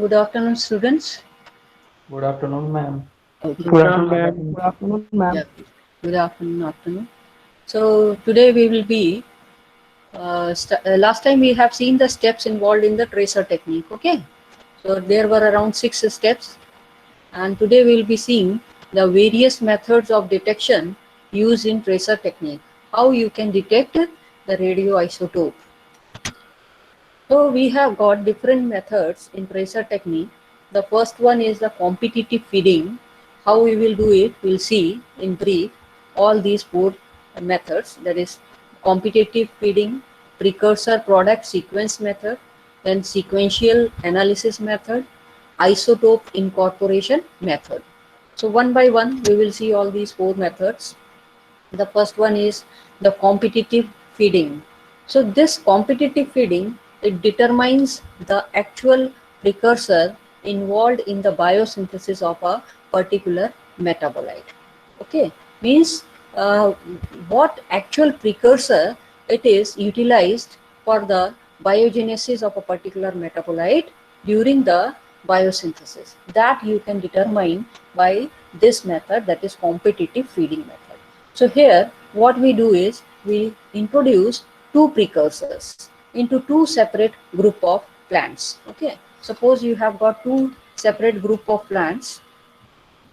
Good afternoon, students. Good afternoon, ma'am. Okay. Good afternoon, ma'am. Good afternoon, ma'am. Yeah. Good afternoon. Afternoon. So today we will be. Last time we have seen the steps involved in the tracer technique. Okay. So there were around 6 steps, and today we will be seeing the various methods of detection used in tracer technique. How you can detect the radioisotope. So we have got different methods in tracer technique. The first one is the competitive feeding. How we will do it, we'll see in brief all these four methods. That is competitive feeding, precursor product sequence method, then sequential analysis method, isotope incorporation method. So one by one we will see all these four methods. The first one is the competitive feeding. So this competitive feeding, it determines the actual precursor involved in the biosynthesis of a particular metabolite. Okay, means uh, what actual precursor it is utilized for the biogenesis of a particular metabolite during the biosynthesis. That you can determine by this method, that is competitive feeding method. So here what we do is we introduce two precursors into two separate group of plants. Okay, suppose you have got two separate group of plants.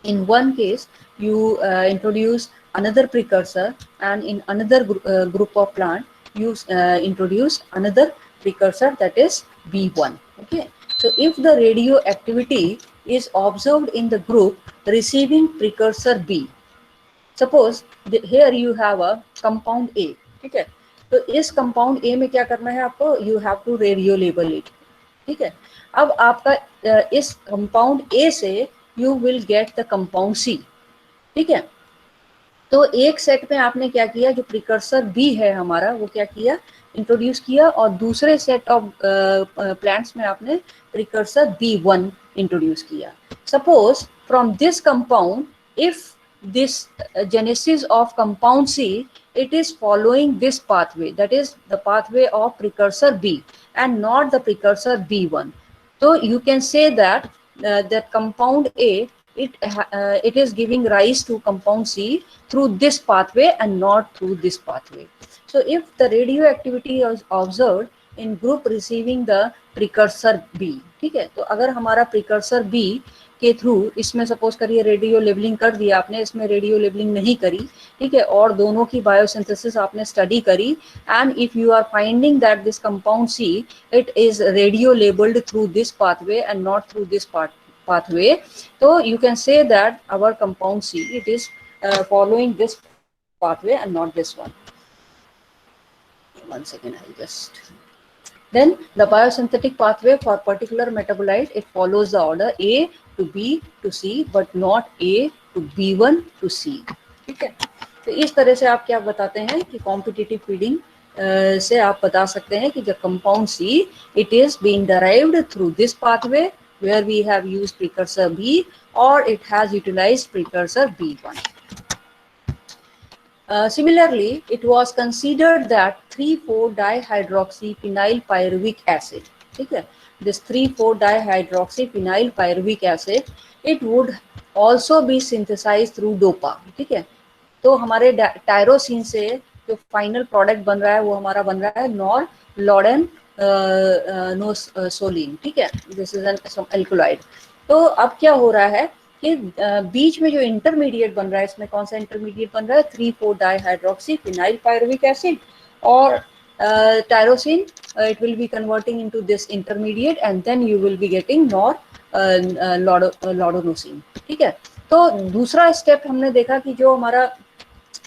In one case you introduce another precursor, and in another group of plant you introduce another precursor, that is B1. Okay, so if the radioactivity is observed in the group receiving precursor B, suppose here you have a compound A, ठीक है, तो इस compound ए में क्या करना है आपको, you have to radio label it, ठीक है। अब आपका इस कंपाउंड ए से you will get the compound C, ठीक है। तो एक सेट में आपने क्या किया, जो प्रिकर्सर बी है हमारा वो क्या किया, इंट्रोड्यूस किया, और दूसरे सेट ऑफ प्लांट्स में आपने प्रिकर्सर B1 इंट्रोड्यूस किया। Suppose from this compound, if this genesis of compound C, it is following this pathway, that is the pathway of precursor B and not the precursor B1. So you can say that that compound A, it is giving rise to compound C through this pathway and not through this pathway. So if the radioactivity is observed in group receiving the precursor B, ठीक है, तो अगर हमारा precursor B के through इसमें suppose करिए radio labelling कर दिया आपने, इसमें रेडियो लेबलिंग नहीं करी, ठीक है, और दोनों की बायोसिंथेसिस आपने स्टडी करी, and if you are finding that this compound C it is radio labelled through this pathway and not through this pathway, so you can say that our compound C, it is following this pathway and not this one. One second, I'll just. Then the biosynthetic pathway for particular metabolite, it follows the order A to B to C, but not A to B1 to C. ठीक है, तो इस तरह से आप क्या बताते हैं कि कॉम्पिटिटिव फीडिंग से आप बता सकते हैं कि जो compound C, it is being derived through this pathway where we have used precursor B, or it has utilized precursor B1. Similarly, it was considered that 3,4-dihydroxyphenyl pyruvic acid, ठीक है, this 3,4-dihydroxyphenyl pyruvic acid, it would also be synthesized through DOPA, ठीक है। तो हमारे tyrosine से जो final product बन रहा है वो हमारा बन रहा है नॉर लॉडेन सोलिन, ठीक है, दिस इज एन एल्कोलाइड। तो अब क्या हो रहा है कि बीच में जो इंटरमीडिएट बन रहा है, इसमें कौन सा इंटरमीडिएट बन रहा है, 3,4-dihydroxyphenyl pyruvic acid, और tyrosine it will be converting into this intermediate and then you will be getting nor laudanosine, ठीक है। तो दूसरा स्टेप हमने देखा कि जो हमारा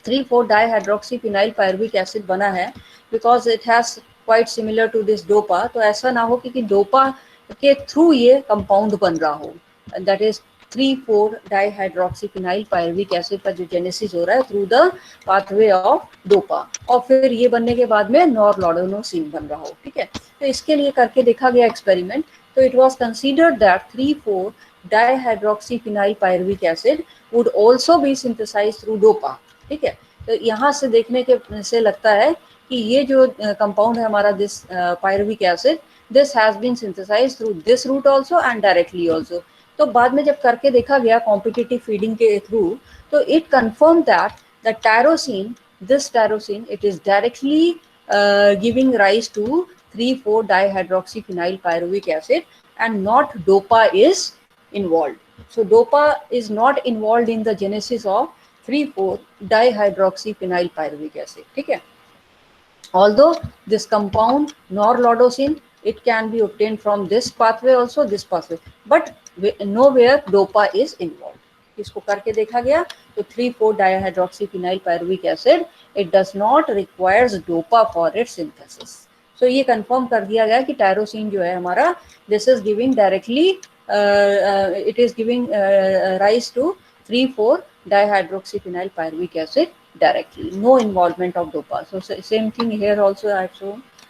3,4-dihydroxyphenyl pyruvic acid बना है, because it has quite similar to this dopa, तो ऐसा ना हो कि डोपा के थ्रू ये कंपाउंड बन रहा हो, that is 3,4-dihydroxyphenyl pyruvic acid का जो जेनेसिस हो रहा है through the pathway of dopa, और फिर ये बनने के बाद में नॉरलॉडोनोसिन बन रहा हो, ठीक है। तो इसके लिए करके देखा गया एक्सपेरिमेंट, तो it was considered that 3,4-dihydroxyphenyl pyruvic acid would also be synthesized through DOPA, ठीक है। तो यहाँ से देखने के से लगता है कि ये जो कंपाउंड है हमारा this pyruvic acid, this has been synthesized through this route also and directly also. तो बाद में जब करके देखा गया competitive feeding के through, तो it confirmed that the tyrosine, this tyrosine, it is directly giving rise to 3,4-dihydroxyphenyl pyruvic acid and not DOPA is involved. So DOPA is not involved in the genesis of 3,4-dihydroxyphenyl pyruvic acid. ठीक है? Although this compound norlodosine, it can be obtained from this pathway also, this pathway, but nowhere DOPA is involved. इसको करके देखा गया तो 3,4-dihydroxyphenyl pyruvic acid, it does not requires DOPA for its synthesis. So ये confirm कर दिया गया कि tyrosine जो है हमारा, this is giving directly, it is giving rise to 3,4-dihydroxyphenyl pyruvic acid directly, no involvement of DOPA. So same thing here also I have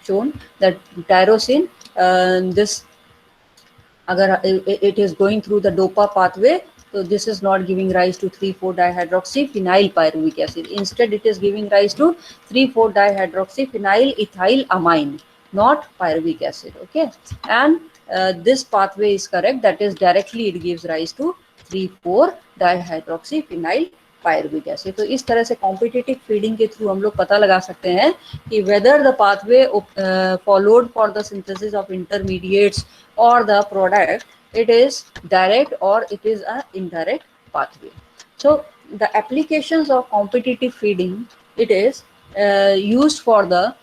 shown that tyrosine, this agar it is going through the DOPA pathway, so this is not giving rise to 3,4-dihydroxyphenyl pyruvic acid. Instead, it is giving rise to 3,4-dihydroxyphenyl ethylamine, not pyruvic acid. Okay, and this pathway is correct. That is directly it gives rise to 3,4-dihydroxyphenyl pyruvic acid. तो इस तरह से competitive feeding के through हम लोग पता लगा सकते हैं कि whether the pathway followed for the synthesis of intermediates और the product, it is direct or it is an indirect pathway. So the applications of competitive feeding, it is used for the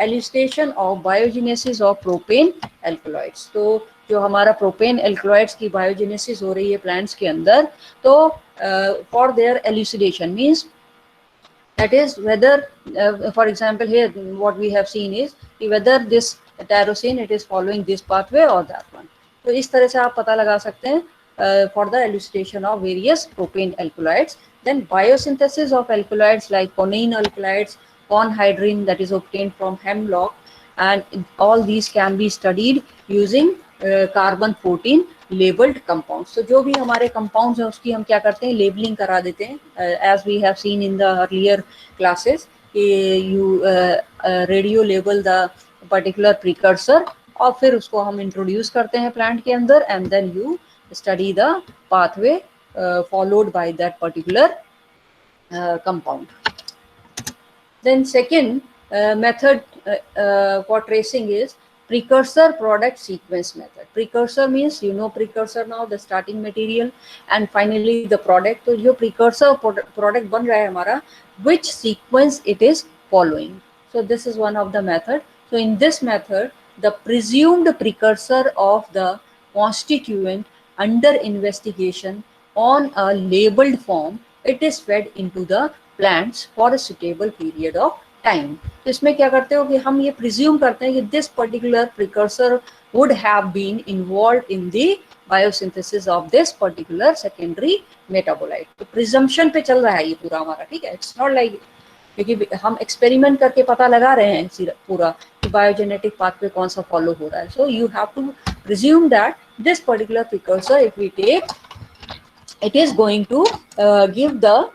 elucidation of biogenesis of propane alkaloids. तो जो हमारा propane alkaloids की biogenesis हो रही है plants के अंदर, तो for their एल्यूसिडेशन means that is whether for example here what we have seen is whether this tyrosine it is following this pathway or that one. तो इस तरह से आप पता लगा सकते हैं for the elucidation of various propane alkaloids. Then biosynthesis of alkaloids like conene alkaloids, conhydrin that is obtained from hemlock, and all these can be studied using carbon 14 labeled compounds. So जो भी हमारे compounds हैं उसकी हम क्या करते हैं, labeling करा देते हैं, as we have seen in the earlier classes, you radio label the particular precursor और फिर उसको हम इंट्रोड्यूस करते हैं प्लांट के अंदर, and then you study the pathway followed by that particular compound. Then second method for tracing is precursor product sequence method. Precursor means you know precursor now, the starting material, and finally the product. तो जो precursor product बन रहा है हमारा, which sequence it is following. So this is one of the method. So in this method, the presumed precursor of the constituent under investigation on a labeled form, it is fed into the plants for a suitable period of time. तो इसमें क्या करते हो कि हम ये presume करते हैं कि this particular precursor would have been involve in the biosynthesis of this particular secondary metabolite. तो प्रिजम्पशन पे चल रहा है ये पूरा हमारा, ठीक है. इट्स नॉट लाइक, क्योंकि हम एक्सपेरिमेंट करके पता लगा रहे हैं पूरा कि बायोजेनेटिक पाथवे कौन सा फॉलो हो रहा है. So you have to presume that this particular precursor if we take, it is going to give the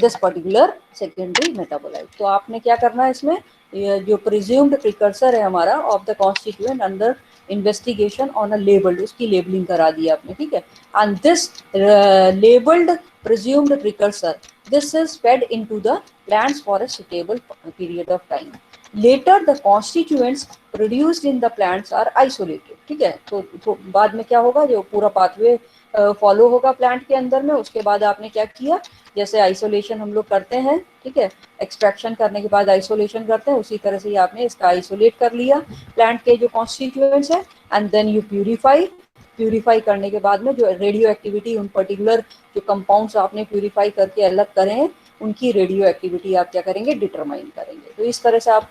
this particular secondary metabolite. तो आपने क्या करना है इसमें, जो प्रिज्यूम्ड प्रिकर्सर है हमारा of the constituent under investigation on a labelled, उसकी लेबलिंग करा दी आपने, ठीक है. And this labelled presumed precursor, this is fed into the plants for a suitable period of time. Later the constituents produced in the plants are isolated. ठीक है. तो बाद में क्या होगा, जो पूरा पाथवे फॉलो होगा प्लांट के अंदर में, उसके बाद आपने क्या किया, जैसे आइसोलेशन हम लोग करते हैं, ठीक है, एक्सट्रैक्शन करने के बाद आइसोलेशन करते हैं, उसी तरह से आपने इसका आइसोलेट कर लिया प्लांट के जो कॉन्स्टिट्यूएंट्स है, एंड देन यू प्यूरिफाई करने के बाद में जो रेडियो एक्टिविटी उन पर्टिकुलर जो कंपाउंड्स आपने प्यूरिफाई करके अलग करे हैं, उनकी रेडियो एक्टिविटी आप क्या करेंगे, डिटरमाइन करेंगे. तो इस तरह से आप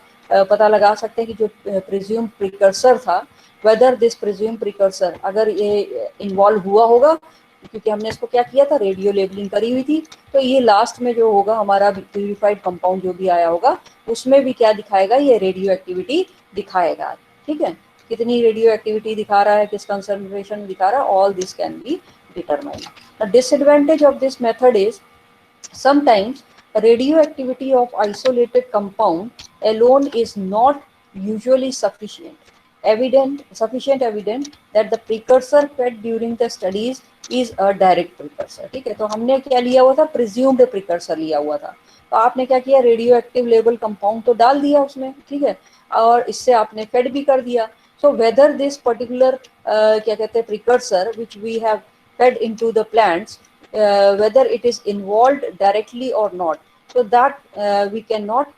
पता लगा सकते हैं कि जो प्रिज्यूम प्रिकर्सर था, वेदर दिस प्रिज्यूम प्रिकर्सर अगर ये इन्वॉल्व हुआ होगा, क्योंकि हमने इसको क्या किया था, रेडियो लेबलिंग करी हुई थी, तो ये लास्ट में जो होगा हमारा प्यूरिफाइड कंपाउंड जो भी आया होगा, उसमें भी क्या दिखाएगा, ये रेडियो एक्टिविटी दिखाएगा. ठीक है, कितनी रेडियो एक्टिविटी दिखा रहा है, किस कंसंट्रेशन दिखा रहा है, all this can be determined. The disadvantage of this method is sometimes radioactivity of isolated compound alone is not usually sufficient. sufficient evidence that the precursor fed during the studies is a direct precursor। ठीक है, तो हमने क्या लिया हुआ था, presumed precursor लिया हुआ था। तो आपने क्या किया, रेडियो एक्टिव लेबल कंपाउंड तो डाल दिया उसमें, ठीक है, और इससे आपने फेड भी कर दिया। सो वेदर दिस पर्टिकुलर क्या कहते हैं precursor which we have fed into the plants, whether it is involved directly or not, so that we cannot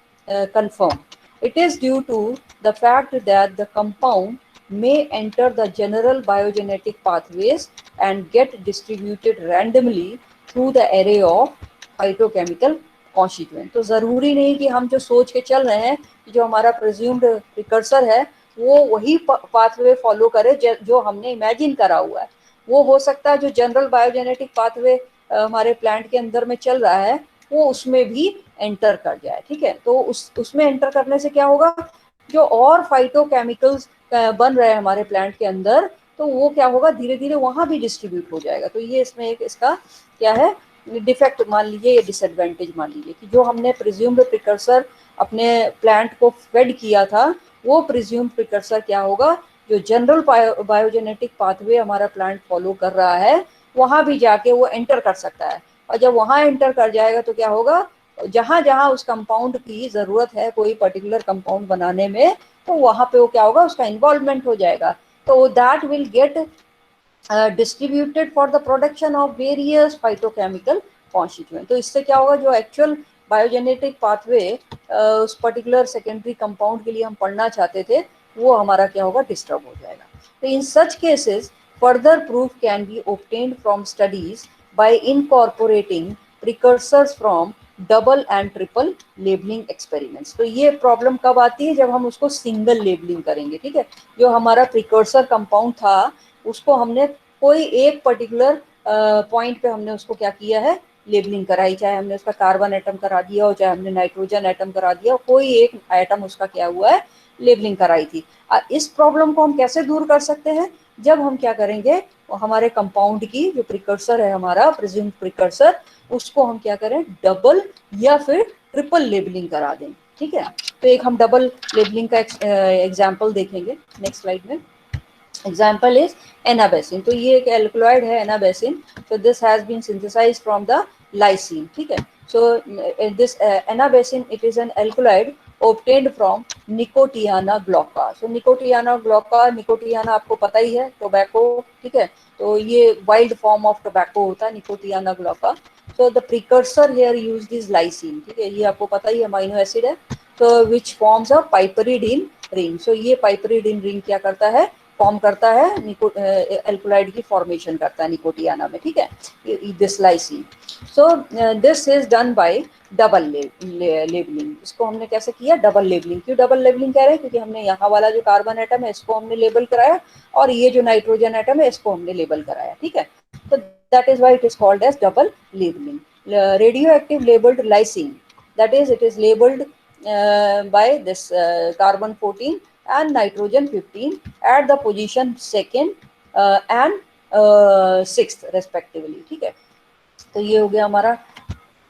confirm. It is due to the fact that the compound may enter the general biogenetic pathways and get distributed randomly through the array of phytochemical constituent। तो जरूरी नहीं कि हम जो सोच के चल रहे हैं कि जो हमारा प्रिज्यूम्ड प्रिकर्सर है वो वही पाथवे फॉलो करे जो हमने इमेजिन करा हुआ है। वो हो सकता है जो जनरल बायोजेनेटिक पाथवे हमारे प्लांट के अंदर में चल रहा है वो उसमें भी एंटर कर जाए। ठीक है, तो उसमें एंटर करने से क्या होगा, जो और फाइटोकेमिकल्स बन रहे हैं हमारे प्लांट के अंदर, तो वो क्या होगा, धीरे धीरे वहां भी डिस्ट्रीब्यूट हो जाएगा। तो ये इसमें एक इसका क्या है, डिफेक्ट मान लीजिए, ये डिसएडवांटेज मान लीजिए कि जो हमने प्रिज्यूम्ड प्रिकर्सर अपने प्लांट को फेड किया था वो प्रिज्यूम्ड प्रिकर्सर क्या होगा, जो जनरल बायोजेनेटिक पाथवे हमारा प्लांट फॉलो कर रहा है वहां भी जाके वो एंटर कर सकता है। और जब वहां एंटर कर जाएगा तो क्या होगा, जहां जहां उस कंपाउंड की जरूरत है कोई पर्टिकुलर कंपाउंड बनाने में, तो वहां पे वो क्या होगा, उसका इन्वॉल्वमेंट हो जाएगा। तो that will get distributed for the production of various phytochemical constituent. तो इससे क्या होगा, जो एक्चुअल बायोजेनेटिक पाथवे उस पर्टिकुलर सेकेंडरी कंपाउंड के लिए हम पढ़ना चाहते थे वो हमारा क्या होगा, डिस्टर्ब हो जाएगा। तो in such cases further proof can be obtained from studies by incorporating precursors from double and triple labelling experiments. तो ये प्रॉब्लम कब आती है, जब हम उसको सिंगल लेबलिंग करेंगे। ठीक है, जो हमारा प्रिकर्सर कंपाउंड था उसको हमने कोई एक पर्टिकुलर पॉइंट पे हमने उसको क्या किया है, लेबलिंग कराई, चाहे हमने उसका कार्बन एटम करा दिया हो, चाहे हमने नाइट्रोजन एटम करा दिया हो, कोई एक एटम उसका क्या हुआ है, लेबलिंग कराई थी। इस प्रॉब्लम को हम कैसे दूर कर सकते हैं, जब हम क्या करेंगे, हमारे कंपाउंड की जो प्रिकर्सर है हमारा प्रिज्यूम्ड प्रिकर्सर, उसको हम क्या करें, डबल या फिर ट्रिपल लेबलिंग करा दें। ठीक है, तो एक हम डबल लेबलिंग का एग्जांपल देखेंगे नेक्स्ट स्लाइड में। Example is anabasine. तो ये एक एल्कलॉइड है एनाबेसिन। तो this has been synthesised from the lysine. ठीक है, so this anabasine it is an alkaloid obtained from Nicotiana glauca. So Nicotiana glauca, Nicotiana आपको पता ही है, टोबैको। ठीक है, तो ये वाइल्ड फॉर्म ऑफ टोबैको होता है Nicotiana glauca. So the precursor here used is lysine. ठीक है, ये आपको पता ही अमाइनो एसिड है, तो विच फॉर्म्स अ पाइपरिडीन रिंग। सो ये पाइपरिडीन रिंग क्या करता है, फॉर्म करता है, एल्कोलाइड की फॉर्मेशन करता है निकोटियाना में। ठीक है, this lysine. So this is done by double labelling. इसको हमने कैसे किया, डबल लेबलिंग। क्यों डबल लेबलिंग कह रहे हैं, क्योंकि हमने यहाँ वाला जो कार्बन एटम है इसको हमने लेबल कराया और ये जो नाइट्रोजन एटम है इसको हमने लेबल कराया। ठीक है, तो that is why it is called as double labelling. Radioactive labelled lysine, that is it is labeled by this carbon 14 and nitrogen 15 at the position second and sixth respectively। ठीक है, तो ये हो गया हमारा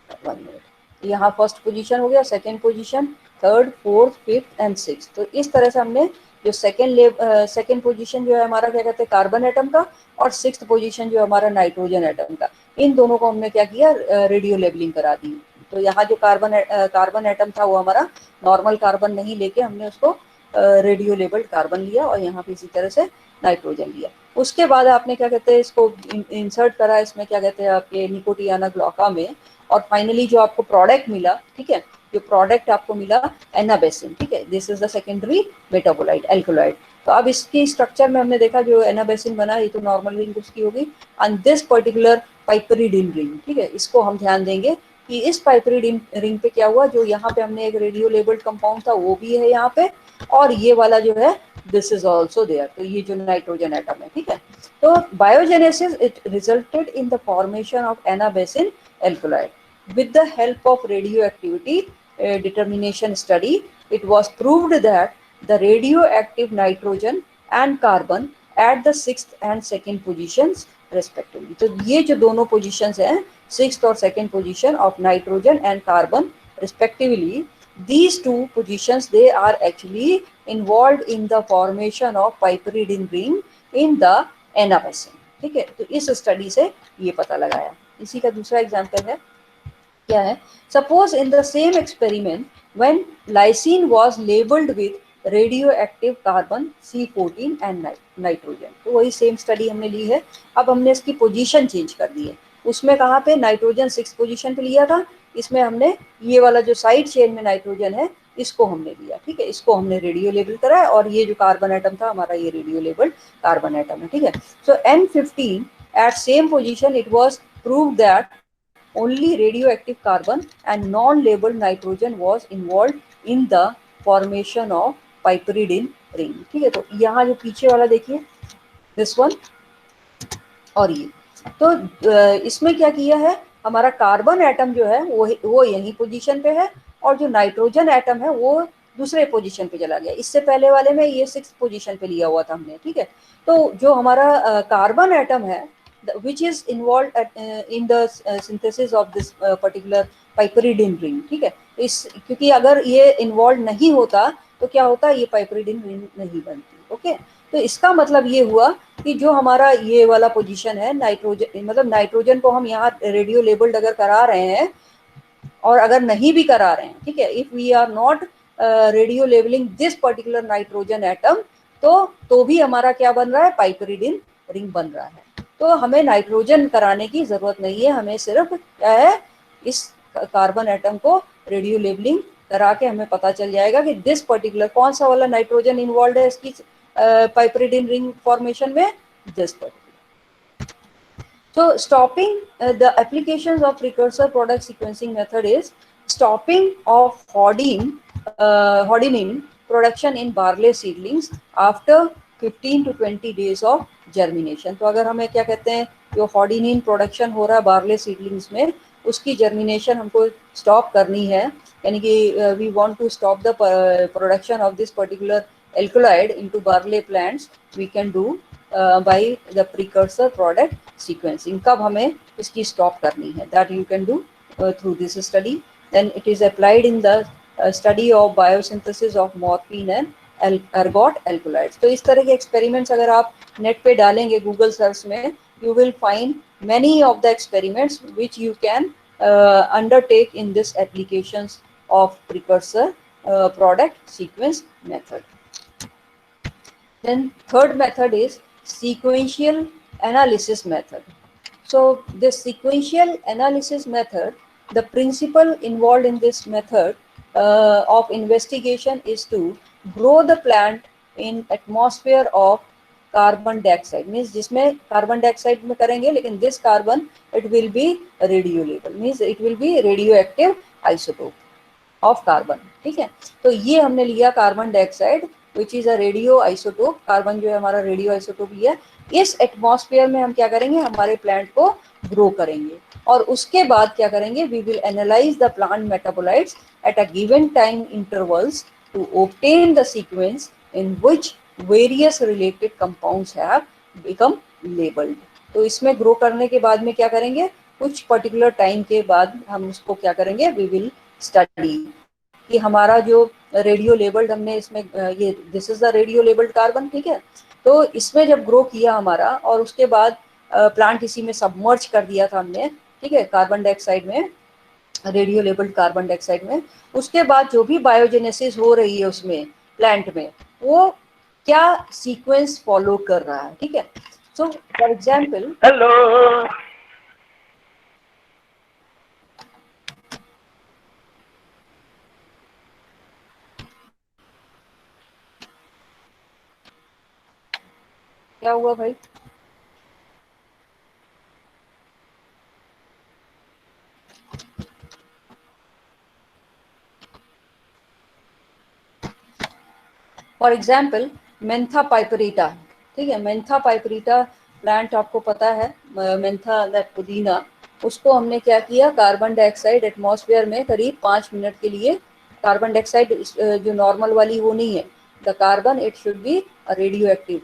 1 मिनट, यहाँ first position हो गया, second position, third, fourth, fifth and six. तो इस तरह से हमने जो सेकंड पोजीशन जो है हमारा क्या कहते हैं कार्बन एटम का, और सिक्स्थ पोजीशन जो हमारा नाइट्रोजन एटम का, इन दोनों को हमने क्या किया, रेडियो लेबलिंग करा दी। तो यहाँ जो कार्बन एटम था वो हमारा नॉर्मल कार्बन नहीं लेके हमने उसको रेडियो लेबल्ड कार्बन लिया, और यहाँ पे इसी तरह से नाइट्रोजन लिया। उसके बाद आपने क्या कहते हैं इसको इंसर्ट करा इसमें क्या कहते हैं आपके निकोटियाना ग्लोका में, और फाइनली जो आपको प्रोडक्ट मिला, ठीक है, जो प्रोडक्ट आपको मिला एनाबेसिन। ठीक है, this is the secondary metabolite alkaloid. तो अब इसकी स्ट्रक्चर में हमने देखा जो एनाबेसिन बना, ये तो नॉर्मल रिंग उसकी होगी, एंड दिस पर्टिकुलर पाइपरिडीन रिंग। ठीक है, इसको हम ध्यान देंगे कि इस पाइपरिडीन रिंग पे क्या हुआ, जो यहाँ पे हमने एक रेडियो लेबल्ड कंपाउंड था वो भी है यहाँ पे, और ये वाला जो है दिस इज ऑल्सो देयर। तो ये जो नाइट्रोजन एटम है, ठीक है, तो biogenesis it resulted in the formation of anabasine alkaloid with the help of radioactivity determination study. It was proved that the radioactive nitrogen and carbon at the sixth and second positions respectively. तो ये जो दोनों positions हैं, sixth और second position of nitrogen and carbon respectively, these two positions they are actually involved in the formation of piperidine ring in the एनाबेसिन। ठीक है, तो इस स्टडी से ये पता लगाया। इसी का दूसरा एग्जांपल है, क्या है, suppose in the same experiment when lysine was labelled with radio active carbon C14 and nitrogen. तो वही सेम स्टडी हमने ली है, अब हमने इसकी पोजीशन चेंज कर दी है। उसमें कहाँ पे नाइट्रोजन 6 पोजीशन पे लिया था, इसमें हमने ये वाला जो साइड चेन में नाइट्रोजन है इसको हमने लिया। ठीक है, इसको हमने रेडियो लेबल करा है और ये जो कार्बन एटम था हमारा ये रेडियो लेबल्ड कार्बन एटम है। ठीक है, सो N15 at same position it was proved that only radioactive carbon and non-labeled nitrogen was involved in the formation of piperidine ring। ठीक है, तो यहाँ जो पीछे वाला देखिए this one और ये, तो इसमें क्या किया है, हमारा कार्बन एटम जो है वो यही पोजीशन पे है और जो नाइट्रोजन एटम है वो दूसरे पोजीशन पे चला गया। इससे पहले वाले में ये 6th पोजीशन पे लिया हुआ था हमने। ठीक है, तो जो हमारा कार्बन एटम है which is involved in the synthesis of this particular piperidine ring। ठीक है, इस क्योंकि अगर ये इन्वॉल्व नहीं होता तो क्या होता, ये piperidine ring नहीं बनती। ओके, तो इसका मतलब ये हुआ कि जो हमारा ये वाला पोजीशन है नाइट्रोजन, मतलब नाइट्रोजन को हम यहाँ रेडियो लेबल्ड अगर करा रहे हैं और अगर नहीं भी करा रहे हैं, ठीक है, if we are not radio labelling this particular nitrogen atom तो भी हमारा क्या बन रहा है, पाइपरिडिन रिंग बन रहा है। तो हमें नाइट्रोजन कराने की जरूरत नहीं है, हमें सिर्फ क्या है, इस कार्बन एटम को रेडियो लेबलिंग करा के हमें पता चल जाएगा कि दिस पर्टिकुलर कौन सा वाला नाइट्रोजन इन्वॉल्व है इसकी पाइपरिडिन रिंग फॉर्मेशन में, this particular. So stopping the applications of precursor product sequencing method is stopping of hordenine production in barley seedlings after 15 to 20 days of germination। तो अगर हमें क्या कहते हैं, जो hordenine production हो रहा है barley seedlings में, उसकी germination हमको stop करनी है, यानी कि we want to stop the production of this particular alkaloid into barley plants, we can do by the precursor product sequencing। कब हमें इसकी स्टॉप करनी है, that you can do through this study। then it is applied in the study of biosynthesis of morphine and ergot alkaloids। तो इस तरह के experiments अगर आप नेट पे डालेंगे गूगल सर्च में, you will find many of the experiments which you can undertake in this applications of precursor product sequence method। then third method is sequential analysis method। So this sequential analysis method, the principle involved in this method of investigation is to grow the plant in atmosphere of carbon dioxide, means जिसमें carbon dioxide में करेंगे, लेकिन this carbon it will be radio label, means it will be radioactive isotope of carbon। ठीक है, तो ये हमने लिया carbon dioxide which is a radio isotope, carbon जो है हमारा रेडियो आइसोटोप लिया। इस एटमॉस्फेयर में हम क्या करेंगे, हमारे प्लांट को ग्रो करेंगे और उसके बाद क्या करेंगे, we will analyse the plant metabolites at a given time intervals to obtain the sequence in which various related compounds have become labelled. तो इसमें ग्रो करने के बाद में क्या करेंगे, कुछ पर्टिकुलर टाइम के बाद हम उसको क्या करेंगे, वी विल स्टडी कि हमारा जो रेडियो लेबल्ड हमने इसमें ये this is the radio labelled carbon. ठीक है, तो इसमें जब ग्रो किया हमारा और उसके बाद प्लांट इसी में सबमर्ज कर दिया था हमने, ठीक है, कार्बन डाइऑक्साइड में, रेडियो लेबल्ड कार्बन डाइऑक्साइड में, उसके बाद जो भी बायोजेनेसिस हो रही है उसमें प्लांट में, वो क्या सीक्वेंस फॉलो कर रहा है। ठीक है, सो फॉर एग्जाम्पल, हेलो, क्या हुआ भाई, फॉर एग्जाम्पल मेंथा पाइपरीटा। ठीक है, मेंथा पाइपरीटा प्लांट आपको पता है, मेंथा दैट पुदीना, उसको हमने क्या किया, कार्बन डाइऑक्साइड एटमॉस्फेयर में करीब 5 मिनट के लिए, कार्बन डाइऑक्साइड जो नॉर्मल वाली वो नहीं है, the carbon it should be a radio active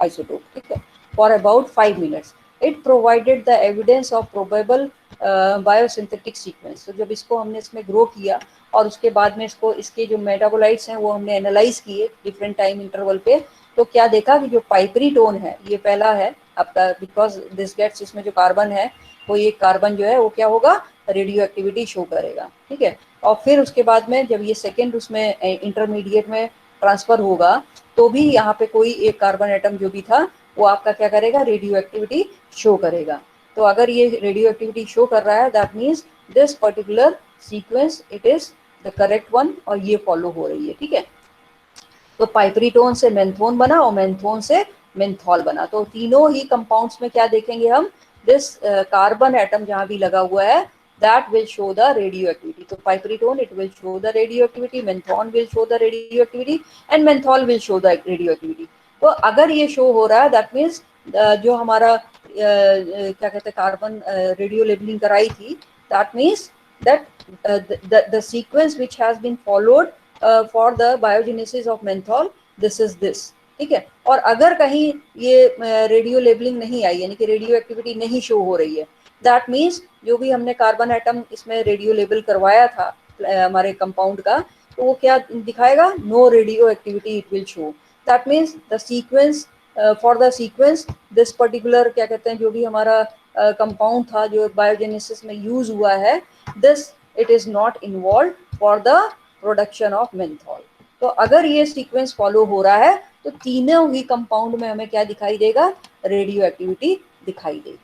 isotope. ठीक है, for about 5 minutes it provided the evidence of probable biosynthetic sequence. तो जब इसको हमने इसमें ग्रो किया और उसके बाद में इसके जो मेटाबोलाइट्स हैं वो हमने एनालाइज किए डिफरेंट टाइम इंटरवल पे, तो क्या देखा कि जो पाइपरीटोन है ये पहला है आपका, बिकॉज दिस गेट्स, इसमें जो कार्बन है वो ये कार्बन जो है वो क्या होगा, रेडियो एक्टिविटी शो करेगा, ठीक है। और फिर उसके बाद में जब ये सेकेंड उसमें इंटरमीडिएट में ट्रांसफर होगा तो भी यहाँ पे कोई एक कार्बन एटम जो भी था वो आपका क्या करेगा, रेडियो एक्टिविटी शो करेगा। तो अगर ये रेडियो एक्टिविटी शो कर रहा है that means this particular sequence it is the correct one और ये फॉलो हो रही है, ठीक है। तो पाइपरीटोन से मेंथोन बना और मेंथोन से मेंथॉल बना। तो तीनों ही कंपाउंड्स में क्या देखेंगे हम, दिस कार्बन एटम जहां भी लगा हुआ है that will show the radioactivity. So piperitone it will show the radioactivity, menthol will show the radioactivity and menthol will show the radioactivity. तो अगर ये शो हो रहा है that means जो हमारा क्या कहते हैं कार्बन रेडियो लेबलिंग कराई थी, that means that the sequence which has been followed for the biogenesis of menthol this is this, ठीक है। और अगर कहीं ये रेडियो लेबलिंग नहीं आई यानी कि रेडियो एक्टिविटी नहीं शो हो रही है, दैट मीन्स जो भी हमने कार्बन एटम इसमें रेडियो लेबल करवाया था हमारे कंपाउंड का, तो वो क्या दिखाएगा, no radioactivity it will show. That means the sequence for the sequence this particular क्या कहते हैं जो भी हमारा कंपाउंड था जो बायोजेनेसिस में यूज हुआ है, this it is not involve for the production of menthol. तो अगर ये सीक्वेंस फॉलो हो रहा है तो तीनों ही कंपाउंड में हमें क्या दिखाई देगा, रेडियो एक्टिविटी दिखाई देगी।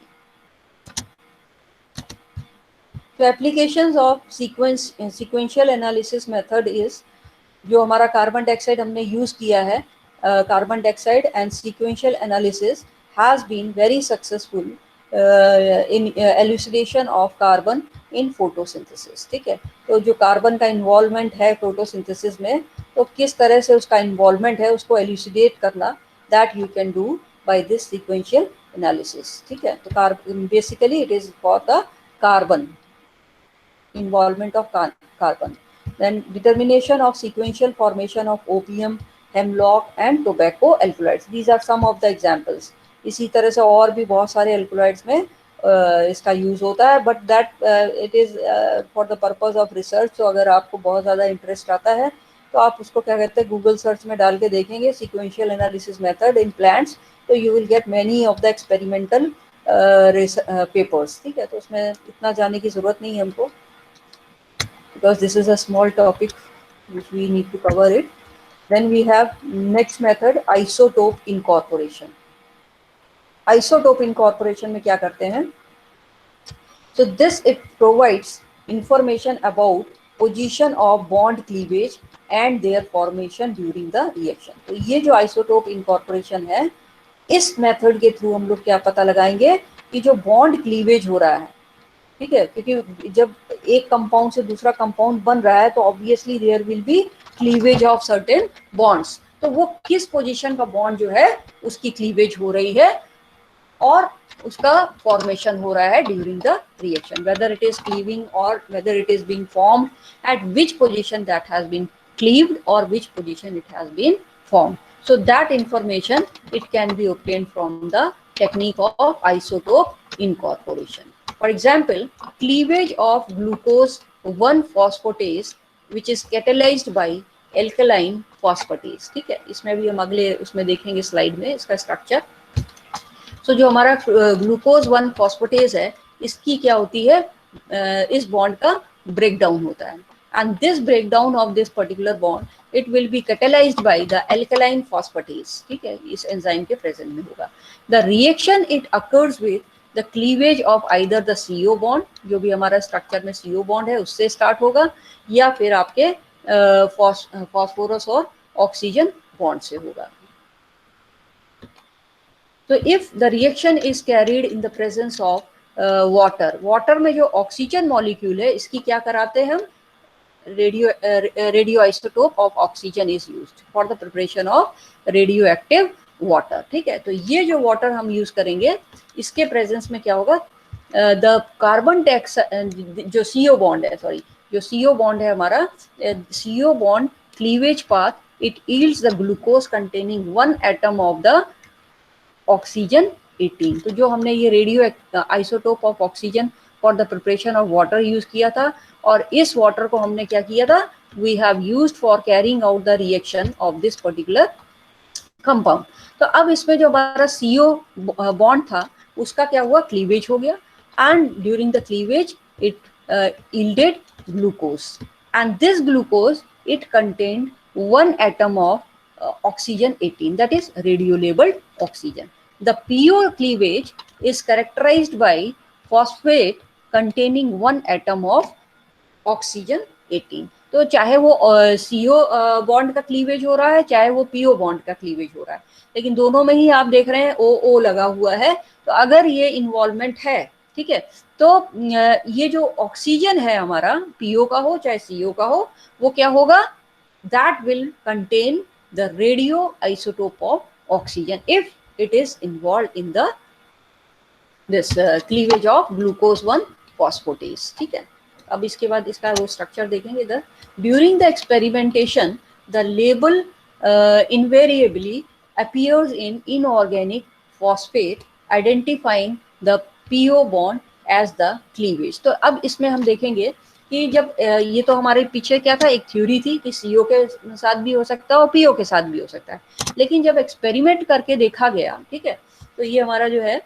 तो applications of sequential analysis method is, जो हमारा कार्बन डाइऑक्साइड हमने यूज किया है, carbon dioxide and sequential analysis has been very successful in elucidation of carbon in photosynthesis, ठीक है। तो जो कार्बन का इन्वॉल्वमेंट है फोटोसिंथेसिस में, तो किस तरह से उसका इन्वॉल्वमेंट है उसको एल्यूसिडेट करना, that you can do by this sequential analysis, ठीक है। तो basically it is for the carbon, involvement of carbon. Then determination of sequential formation of opium, hemlock and tobacco alkaloids. These are some of the examples. इसी तरह से और भी बहुत सारे alkaloids में इसका यूज होता है, but that it is for the purpose of research. तो अगर आपको बहुत ज़्यादा इंटरेस्ट आता है तो आप उसको क्या कहते हैं गूगल सर्च में डाल के देखेंगे sequential analysis method in plants, तो you will get many of the experimental papers, ठीक है। तो उसमें इतना जाने की जरूरत नहीं है हमको, because this is a small topic which we need to cover it. Then we have next method, isotope incorporation. Isotope incorporation में क्या करते हैं, so this it provides information about position of bond cleavage and their formation during the reaction. तो ये जो isotope incorporation है, इस method के थ्रू हम लोग क्या पता लगाएंगे कि जो बॉन्ड क्लीवेज हो रहा है, ठीक है, क्योंकि जब एक कंपाउंड से दूसरा कंपाउंड बन रहा है तो obviously there will be cleavage of certain bonds, तो वो किस पोजीशन का बॉन्ड जो है उसकी क्लीवेज हो रही है और उसका फॉर्मेशन हो रहा है during the reaction, whether it is cleaving और whether it is being formed, at which position that has been cleaved और which position it has been formed. So that information it can be obtained from the technique of isotope incorporation. For example, cleavage of glucose 1-phosphatase which is catalyzed by alkaline phosphatase, ठीक है, इसमें भी हम अगले उसमें देखेंगे slide में इसका स्ट्रक्चर. So जो हमारा ग्लूकोज 1-phosphatase है इसकी क्या होती है, इस बॉन्ड का ब्रेकडाउन होता है, and this breakdown of this particular bond it will be catalyzed by the alkaline phosphatase, ठीक है, इस एंजाइम के प्रेजेंस में होगा. The reaction it occurs with the cleavage of either the CO bond, जो भी हमारा स्ट्रक्चर में CO bond है उससे स्टार्ट होगा, या फिर आपके फॉस्फोरस और ऑक्सीजन बॉन्ड से होगा. तो if the reaction is carried in the presence of water में जो ऑक्सीजन मॉलिक्यूल है इसकी क्या कराते हैं हम, radioisotope of oxygen is used for the preparation of radioactive water, ठीक है. तो ये जो वाटर हम यूज करेंगे इसके प्रेजेंस में क्या होगा, द कार्बन जो CO बॉन्ड है, सॉरी जो CO बॉन्ड है हमारा, CO bond cleavage path it yields the glucose containing 1 atom of the oxygen 18. तो जो हमने ये radio isotope of oxygen for the preparation of water use किया था, और इस वाटर को हमने क्या किया था, we have used for carrying out the reaction of this particular compound. तो अब इसमें जो हमारा CO बॉन्ड था उसका क्या हुआ, क्लीवेज हो गया, and during the cleavage it yielded glucose, and this glucose it contained one atom of oxygen 18, that is radio labeled oxygen. The PO cleavage is characterized by phosphate containing one atom of oxygen 18. तो चाहे वो CO bond का cleavage हो रहा है, चाहे वो PO bond का क्लीवेज हो रहा है, लेकिन दोनों में ही आप देख रहे हैं OO लगा हुआ है। तो अगर ये इन्वॉल्वमेंट है, ठीक है, तो ये जो ऑक्सीजन है हमारा, PO का हो चाहे CO का हो, वो क्या होगा, that will contain the radioisotope of oxygen if it is involved in the this cleavage of glucose 1 phosphatase, ठीक है। अब इसके बाद इसका वो स्ट्रक्चर देखेंगे इधर। During the experimentation the label invariably appears in inorganic phosphate identifying the PO bond as the cleavage। तो अब इसमें हम देखेंगे कि जब ये तो हमारे पीछे क्या था, एक थ्योरी थी कि CO के साथ भी हो सकता है और PO के साथ भी हो सकता है, लेकिन जब एक्सपेरिमेंट करके देखा गया, ठीक है, तो ये हमारा जो है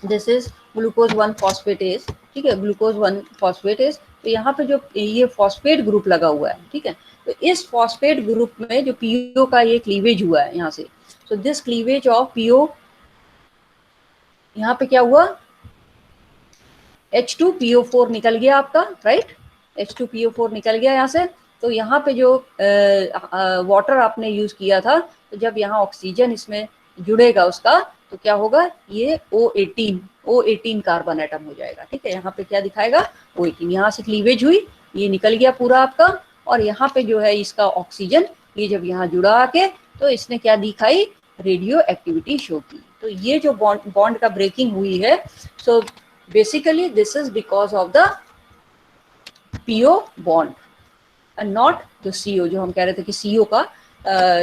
दिस इज ग्लूकोज 1 फॉस्फेटेज, ठीक है, ग्लूकोज 1 फॉस्फेटेज। तो यहाँ पे जो ये फॉस्फेट ग्रुप लगा हुआ है, ठीक है, तो इस फॉस्फेट ग्रुप में जो PO का ये क्लीवेज हुआ है यहाँ से, तो दिस क्लीवेज ऑफ PO, यहाँ पे क्या हुआ, H2PO4 निकल गया आपका, राइट, H2PO4 निकल गया यहाँ से। तो यहाँ पे जो वाटर आपने यूज किया था, तो जब यहाँ ऑक्सीजन इसमें जुड़ेगा उसका, तो क्या होगा, ये O18 कार्बन एटम हो जाएगा, ठीक है। यहाँ पे क्या दिखाएगा, O18, यहाँ से क्लीवेज हुई, ये निकल गया पूरा आपका, और यहाँ पे जो है इसका ऑक्सीजन, ये जब यहाँ जुड़ा आके, तो इसने क्या दिखाई, रेडियो एक्टिविटी शो की। तो ये जो बॉन्ड का ब्रेकिंग हुई है, so basically this is because of the PO bond and not the CO, जो हम कह रहे थे कि CO का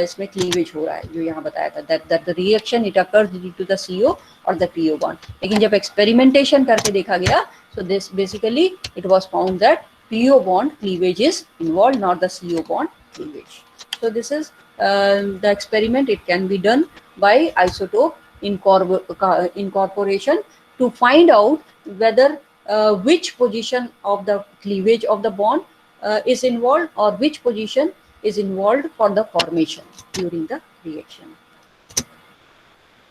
इसमें क्लीवेज हो रहा है, जो यहाँ बताया था that the reaction it occurs due to the CO और द PO बॉन्ड। लेकिन जब एक्सपेरिमेंटेशन करके देखा गया, so this basically it was found that PO bond cleavage is involve, not the CO bond cleavage. So this is the experiment. It can be done by isotope incorporation to find out whether which position of the cleavage of the bond is involved, or which position is involved for the formation during the reaction.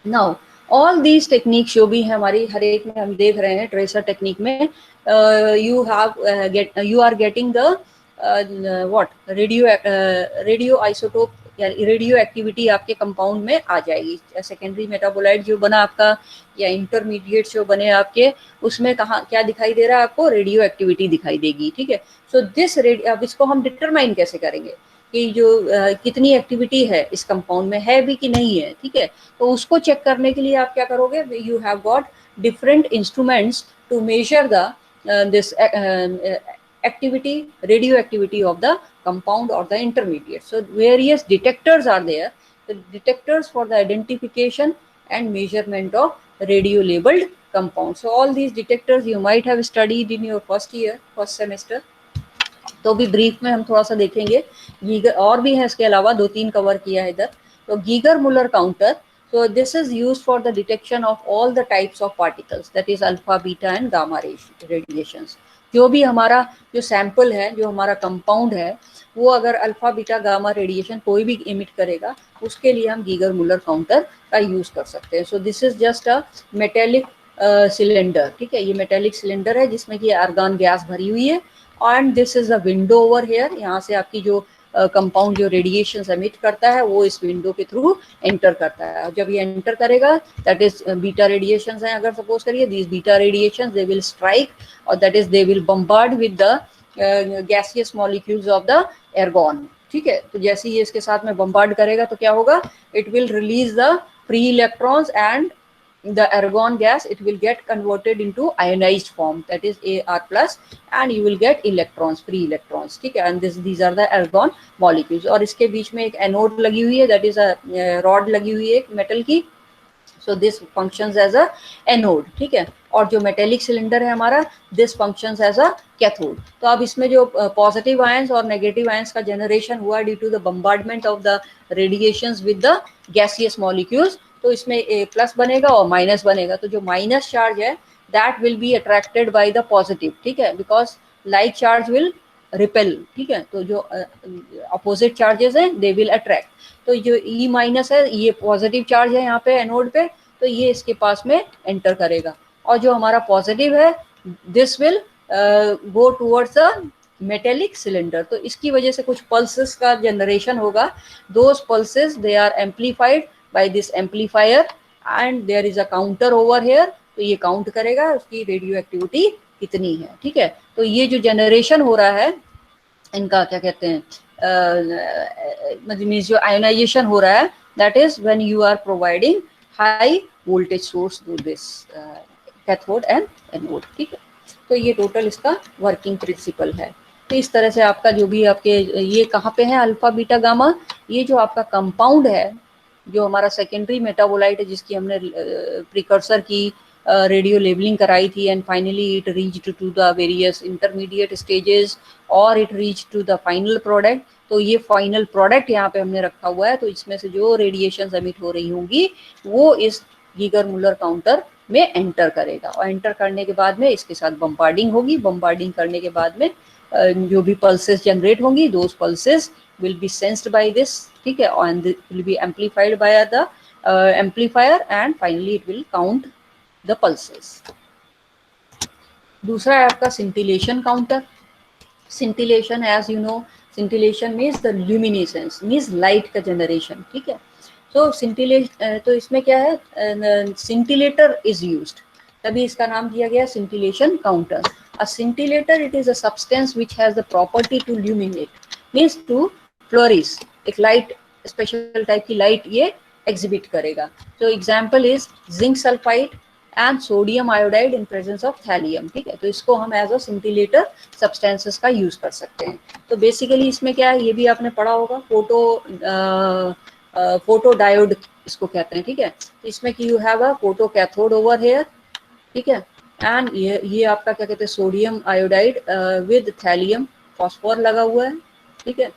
Now all these techniques जो भी है हमारी हर एक में हम देख रहे हैं ट्रेसर टेक्निक में, you are getting the what radio isotope या रेडियो एक्टिविटी आपके कंपाउंड में आ जाएगी। सेकेंडरी मेटाबोलाइट जो बना आपका या इंटरमीडिएट जो बने आपके, उसमें कहाँ क्या दिखाई दे रहा है आपको, रेडियो एक्टिविटी दिखाई देगी, ठीक है। सो दिस अब इसको हम डिटरमाइन कैसे करेंगे कि जो कितनी एक्टिविटी है इस कंपाउंड में है भी कि नहीं है, ठीक है। तो उसको चेक करने के लिए आप क्या करोगे, you have got different instruments to measure the this activity, radioactivity of the compound or the intermediate. So various detectors are there, the detectors for the identification and measurement of radio labeled compounds. So all these detectors you might have studied in your first year, first semester. तो भी brief में हम थोड़ा सा देखेंगे, Geiger और भी है इसके अलावा, 2-3 कवर किया है इधर। तो Geiger Muller counter, so this is used for the detection of all the types of particles, that is alpha, beta and gamma radiations. जो भी हमारा जो सैंपल है, जो हमारा कंपाउंड है, वो अगर अल्फा बीटा गामा रेडिएशन कोई भी इमिट करेगा, उसके लिए हम गीगर मुलर काउंटर का यूज कर सकते हैं। So this is just a metallic cylinder, ठीक है, ये मेटेलिक सिलेंडर है जिसमें कि आर्गन गैस भरी हुई है, and this is a window over here. यहाँ से आपकी जो कंपाउंड जो रेडिएशन एमिट करता है वो इस विंडो के थ्रू एंटर करता है। जब ये एंटर करेगा, दैट इज बीटा रेडिएशंस हैं, अगर सपोज करिए these beta radiations they will strike, और that is they will bombard with the gaseous molecules of the argon, ठीक है। तो जैसे ही इसके साथ में बम्बार्ड करेगा तो क्या होगा, it will release the free electrons and the argon gas, it will get converted into ionized form, that is Ar+, and you will get electrons, free electrons, ठीक है। and these are the argon molecules। और इसके बीच में एक anode लगी हुई है, that is a rod लगी हुई है एक मेटल की। So this functions as a anode, ठीक है। और जो मेटेलिक सिलेंडर है हमारा, this functions as a cathode. तो अब इसमें जो पॉजिटिव आयंस और नेगेटिव आयंस का जनरेशन हुआ due to the bombardment of the radiations with the gaseous molecules, तो इसमें प्लस बनेगा और माइनस बनेगा। तो जो माइनस चार्ज है that will be attracted by the positive, ठीक है, because like charge will repel, ठीक है। तो जो अपोजिट चार्जेस हैं दे विल अट्रैक्ट। तो जो ई माइनस है ये पॉजिटिव चार्ज है यहाँ पे एनोड पे, तो ये इसके पास में एंटर करेगा। और जो हमारा पॉजिटिव है this will go towards a metallic cylinder. तो इसकी वजह से कुछ पल्सेस का जनरेशन होगा। Those pulses they are amplified by this amplifier and there is a counter over here. तो ये काउंट करेगा उसकी रेडियो एक्टिविटी कितनी है, ठीक है। तो ये जो जनरेशन हो रहा है इनका क्या कहते हैं, मीन्स जो आयोनाइजेशन हो रहा है that is when you are providing high voltage source to this cathode and anode, ठीक है। तो ये टोटल इसका वर्किंग प्रिंसिपल है। तो इस तरह से आपका जो भी आपके ये कहाँ पे है अल्फा बीटा गामा, ये जो आपका कंपाउंड है जो हमारा सेकेंडरी मेटाबोलाइट है जिसकी हमने प्रिकर्सर की रेडियो लेबलिंग कराई थी and finally it reached to the various intermediate stages और it reach to the final product. तो ये फाइनल प्रोडक्ट यहाँ पे हमने रखा हुआ है। तो इसमें से जो रेडिएशन एमिट हो रही होंगी वो इस गीगर मुलर काउंटर में एंटर करेगा और एंटर करने के बाद में इसके साथ बम्बार्डिंग होगी। बम्बार्डिंग करने के बाद में जो भी पल्सेस जनरेट होंगी those pulses will be sensed by this, ठीक है, and it will be amplified by the amplifier and finally it will count the pulses. दूसरा है आपका scintillation counter. Scintillation, as you know, scintillation means the luminescence, means light का generation, ठीक है। So scintillation, तो इसमें क्या है, scintillator is used, तभी इसका नाम दिया गया scintillation counter. A scintillator, it is a substance which has the property to illuminate, means to फ्लोरिस, एक लाइट स्पेशल टाइप की लाइट ये एग्जिबिट करेगा। तो example is zinc sulphide and sodium iodide in presence of thallium, ठीक है। तो इसको हम एज अ सिंटिलेटर सब्सटेंसेस का यूज कर सकते हैं। तो बेसिकली इसमें क्या है ये भी आपने पढ़ा होगा, फोटो डायोड इसको कहते हैं, ठीक है। तो इसमें कि you have a photo cathode over here, ठीक है, एंड ये आपका क्या कहते हैं sodium iodide with thallium phosphor लगा हुआ है, ठीक है।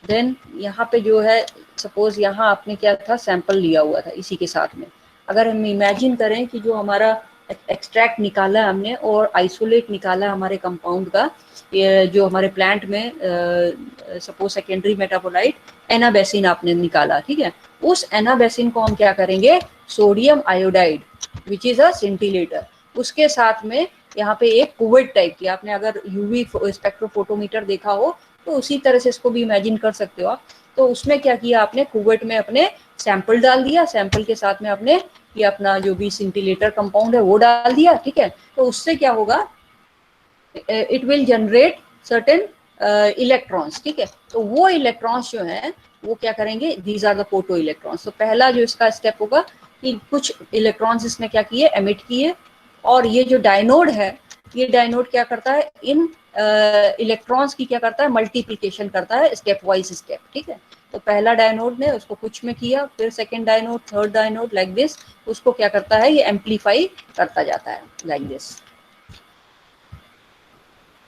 देन यहाँ पे जो है सपोज यहाँ आपने क्या था सैंपल लिया हुआ था इसी के साथ में, अगर हम इमेजिन करें कि जो हमारा एक्सट्रैक्ट निकाला हमने और आइसोलेट निकाला हमारे कंपाउंड का, ये जो हमारे प्लांट में सपोज सेकेंडरी मेटाबोलाइट एनाबेसिन आपने निकाला, ठीक है। उस एनाबेसिन को हम क्या करेंगे sodium iodide which is a scintillator, उसके साथ में यहाँ पे एक कुवेट टाइप की, आपने अगर यूवी स्पेक्ट्रोफोटोमीटर देखा हो तो उसी तरह से इसको भी इमेजिन कर सकते हो आप। तो उसमें क्या किया आपने कुवेट में अपने सैंपल डाल दिया, सैंपल के साथ में आपने ये अपना जो भी सिंटिलेटर कंपाउंड है वो डाल दिया, ठीक है। तो उससे क्या होगा, it will generate certain electrons, ठीक है। तो वो इलेक्ट्रॉन्स जो हैं वो क्या करेंगे, these are the photoelectrons. तो पहला जो इसका स्टेप होगा कि कुछ इलेक्ट्रॉन्स इसने क्या किए एमिट किए, और ये जो डायनोड है ये डायनोड क्या करता है इन इलेक्ट्रॉन्स की क्या करता है मल्टीप्लिकेशन करता है स्टेप वाइज स्टेप, ठीक है। तो पहला डायनोड ने उसको कुछ में किया, फिर सेकंड डायनोड, थर्ड डायनोड, लाइक दिस, उसको क्या करता है ये एम्पलीफाई करता जाता है लाइक दिस।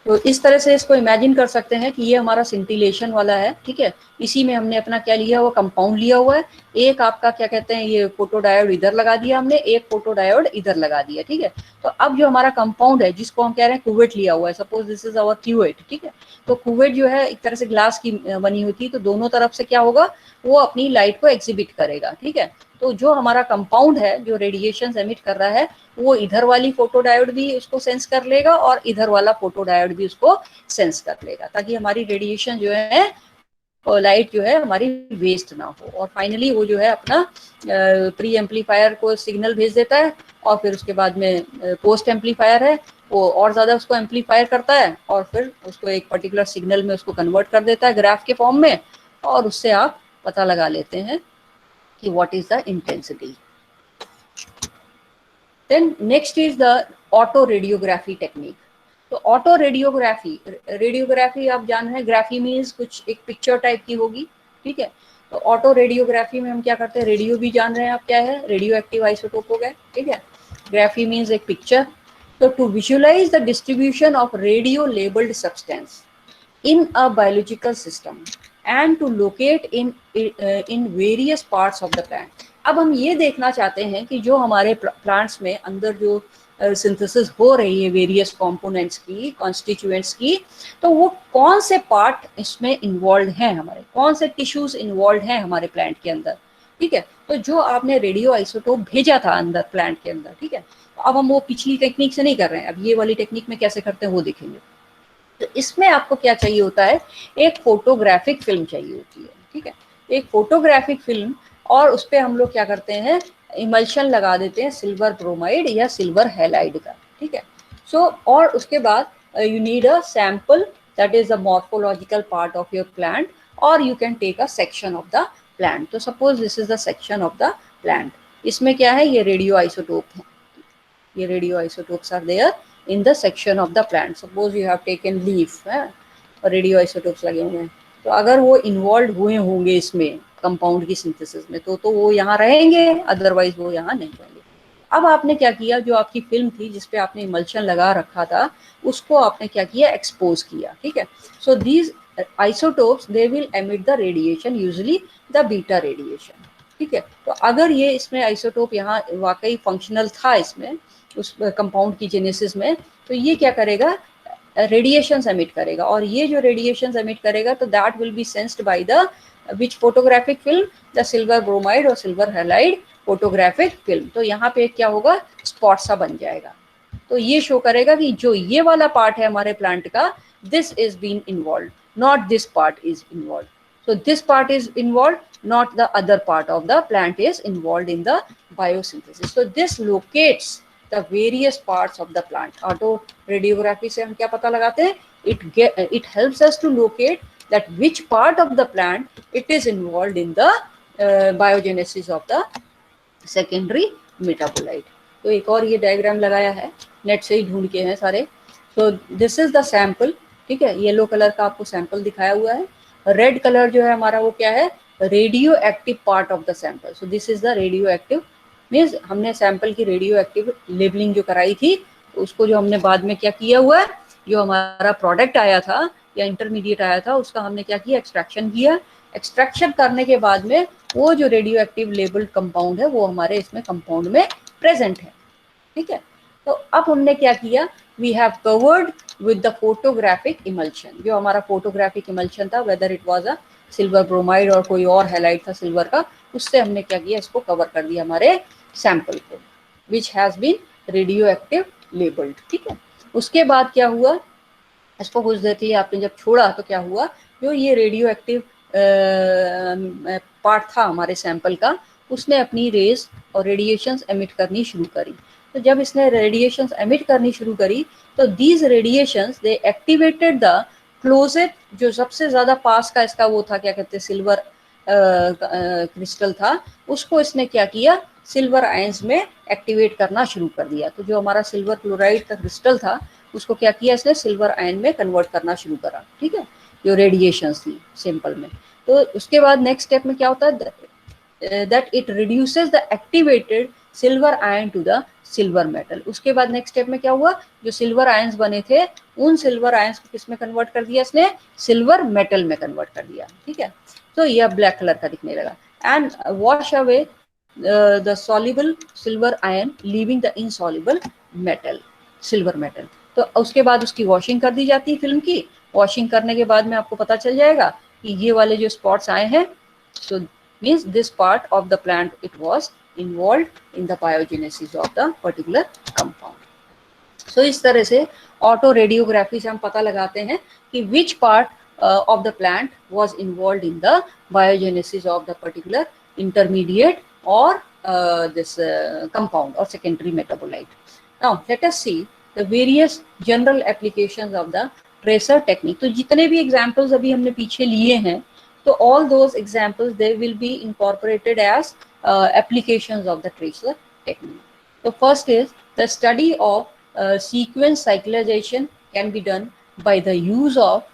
तो इस तरह से इसको इमेजिन कर सकते हैं कि ये हमारा सिंटिलेशन वाला है, ठीक है। इसी में हमने अपना क्या लिया हुआ कंपाउंड लिया हुआ है, एक आपका क्या कहते हैं ये फोटो डायोड इधर लगा दिया हमने, एक फोटो डायोड इधर लगा दिया, ठीक है। तो अब जो हमारा कंपाउंड है जिसको हम कह रहे हैं कुवेट लिया हुआ है, suppose this is our cuvette, ठीक है। तो कुवेट जो है एक तरह से ग्लास की बनी हुई थी, तो दोनों तरफ से क्या होगा वो अपनी लाइट को एग्जिबिट करेगा, ठीक है। तो जो हमारा कंपाउंड है जो रेडिएशन एमिट कर रहा है वो इधर वाली फोटो डायोड भी उसको सेंस कर लेगा और इधर वाला फोटो डायोड भी उसको सेंस कर लेगा, ताकि हमारी रेडिएशन जो है और लाइट जो है हमारी वेस्ट ना हो। और फाइनली वो जो है अपना प्री एम्पलीफायर को सिग्नल भेज देता है, और फिर उसके बाद में पोस्ट एम्पलीफायर है वो और ज़्यादा उसको एम्पलीफायर करता है और फिर उसको एक पर्टिकुलर सिग्नल में उसको कन्वर्ट कर देता है ग्राफ के फॉर्म में, और उससे आप पता लगा लेते हैं कि what is the intensity. Then next is the auto radiography technique. तो ऑटो रेडियोग्राफी, रेडियोग्राफी आप जान रहे हैं, ग्राफी मीन्स कुछ एक पिक्चर टाइप की होगी, ठीक है। तो ऑटो रेडियोग्राफी में हम क्या करते हैं, रेडियो भी जान रहे हैं आप क्या है, रेडियो एक्टिव आइसोटोप हो गए, ठीक है। ग्राफी मीन्स एक पिक्चर। तो to visualise the distribution of radio labelled substance in a biological system and to locate in various parts of the plant। अब हम ये देखना चाहते हैं कि जो हमारे प्लांट्स में अंदर जो सिंथेसिस हो रही है वेरियस कंपोनेंट्स की, कॉन्स्टिट्यूएंट्स की, तो वो कौन से पार्ट इसमें इन्वॉल्व हैं, हमारे कौन से टिश्यूज इन्वॉल्व हैं हमारे प्लांट के अंदर, ठीक है। तो जो आपने रेडियो आइसोटोप भेजा था अंदर प्लांट के अंदर, ठीक है, तो अब हम वो पिछली टेक्निक से नहीं कर रहे हैं, अब ये वाली टेक्निक में कैसे करते हैं वो देखेंगे। तो इसमें आपको क्या चाहिए होता है, एक फोटोग्राफिक फिल्म चाहिए होती है, ठीक है, एक फोटोग्राफिक फिल्म, और उस पर हम लोग क्या करते हैं, इमल्शन लगा देते हैं सिल्वर ब्रोमाइड या सिल्वर हैलाइड का, ठीक है। सो और उसके बाद you need a sample that is the morphological part of your plant, और you can take a section of the plant. तो suppose this is the section of the plant, इसमें क्या है, ये रेडियो आइसोटोप है, ये radio isotopes are there in the section of the plant। suppose you have taken leaf है और radio isotopes लगे हुए हैं, तो अगर वो इन्वॉल्व हुए होंगे इसमें कंपाउंड की सिंथेसिस में, तो वो यहाँ रहेंगे, अदरवाइज वो यहाँ नहीं रहेंगे। अब आपने क्या किया, जो आपकी फिल्म थी जिसपे आपने इमल्शन लगा रखा था, उसको आपने क्या किया, एक्सपोज किया, ठीक है। So these isotopes they will emit the radiation, usually the beta radiation, ठीक है। तो अगर ये इसमें आइसोटोप यहाँ वाकई फंक्शनल था इसमें, उस कंपाउंड की जेनेसिस में, तो ये क्या करेगा, रेडिएशंस एमिट करेगा, और ये जो रेडिएशंस एमिट करेगा तो that will be sensed by the which photographic film, the silver bromide और सिल्वर हैलाइड फोटोग्राफिक फिल्म। तो यहाँ पे क्या होगा, स्पॉट सा बन जाएगा, तो ये शो करेगा कि जो ये वाला पार्ट है हमारे प्लांट का, this is been involve, not this part is involve. So this part is involved, not the other part of the plant is involved in the biosynthesis। So this locates the various parts of the plant। Auto radiography से हम क्या पता लगाते हैं, it helps us to locate that which part of the plant it is involved in the biogenesis of the secondary metabolite। तो एक और ये डायग्राम लगाया है, नेट से ही ढूंढ के हैं सारे। So this is the sample, ठीक है, येलो कलर का आपको सैंपल दिखाया हुआ है, रेड कलर जो है हमारा वो क्या है, radio active part of the sample. So this is the radio active, means हमने सैंपल की रेडियो एक्टिव लेबलिंग जो कराई थी, उसको जो हमने बाद में क्या किया हुआ है, जो हमारा प्रोडक्ट आया था या इंटरमीडिएट आया था, उसका हमने क्या किया, एक्सट्रैक्शन किया। एक्सट्रैक्शन करने के बाद में वो जो रेडियो एक्टिव लेबल्ड कंपाउंड है वो हमारे इसमें कंपाउंड में प्रेजेंट है, ठीक है। तो अब हमने क्या किया, we have covered with the photographic emulsion, जो हमारा फोटोग्राफिक इमल्शन था, whether it was a silver bromide और कोई और हैलाइड था सिल्वर का, उससे हमने क्या किया, इसको कवर कर दिया हमारे सैंपल को, which has been radioactive labelled, ठीक है। उसके बाद क्या हुआ, इसको कुछ देर थी आपने जब छोड़ा तो क्या हुआ, जो ये रेडियो एक्टिव पार्ट था हमारे सैंपल का, उसने अपनी रेज और रेडिएशंस एमिट करनी शुरू करी। तो जब इसने रेडिएशंस एमिट करनी शुरू करी, तो these radiations they activated the closest, जो सबसे ज्यादा पास का इसका वो था, क्या कहते हैं, सिल्वर क्रिस्टल था, उसको इसने क्या किया, सिल्वर आयंस में एक्टिवेट करना शुरू कर दिया। तो जो हमारा सिल्वर क्लोराइड का क्रिस्टल था, उसको क्या किया इसने, सिल्वर आयन में कन्वर्ट करना शुरू करा, ठीक है, जो रेडिएशंस थी सैंपल में। तो उसके बाद नेक्स्ट स्टेप में क्या होता है, that it reduces the activated silver ion to the silver metal. उसके बाद नेक्स्ट स्टेप में क्या हुआ, जो सिल्वर आयंस बने थे, उन सिल्वर आयंस को किस में कन्वर्ट कर दिया इसने, सिल्वर मेटल में कन्वर्ट कर दिया, ठीक है। तो यह ब्लैक कलर का दिखने लगा, and wash away the soluble silver ion leaving the insoluble metal, silver metal. तो उसके बाद उसकी वॉशिंग कर दी जाती है फिल्म की। वॉशिंग करने के बाद में आपको पता चल जाएगा कि ये वाले जो स्पॉट्स आए हैं, so means this part of the plant it was involve in the biogenesis of the particular compound. So इस तरह से ऑटो रेडियोग्राफी से हम पता लगाते हैं कि which part of the plant was involved in the biogenesis of the particular intermediate or this compound or secondary metabolite. Now let us see the various general applications of the tracer technique. तो जितने भी examples अभी हमने पीछे लिए हैं, तो all those examples they will be incorporated as applications of the tracer technique. So first is the study of sequence cyclization can be done by the use of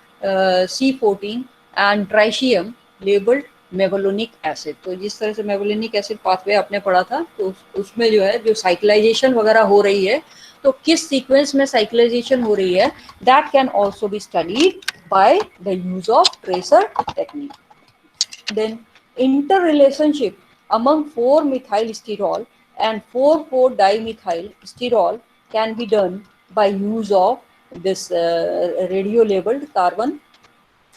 C14 and tritium labeled mevalonic acid. तो जिस तरह से मेवलोनिक acid pathway आपने पढ़ा था, तो उसमें जो है जो साइक्लाइजेशन वगैरह हो रही है, तो किस सीक्वेंस में साइक्लाइजेशन हो रही है, that can also be studied by the use of tracer technique. Then interrelationship among 4-methylsterol and 4,4-dimethyl can be done by use of this radio labeled carbon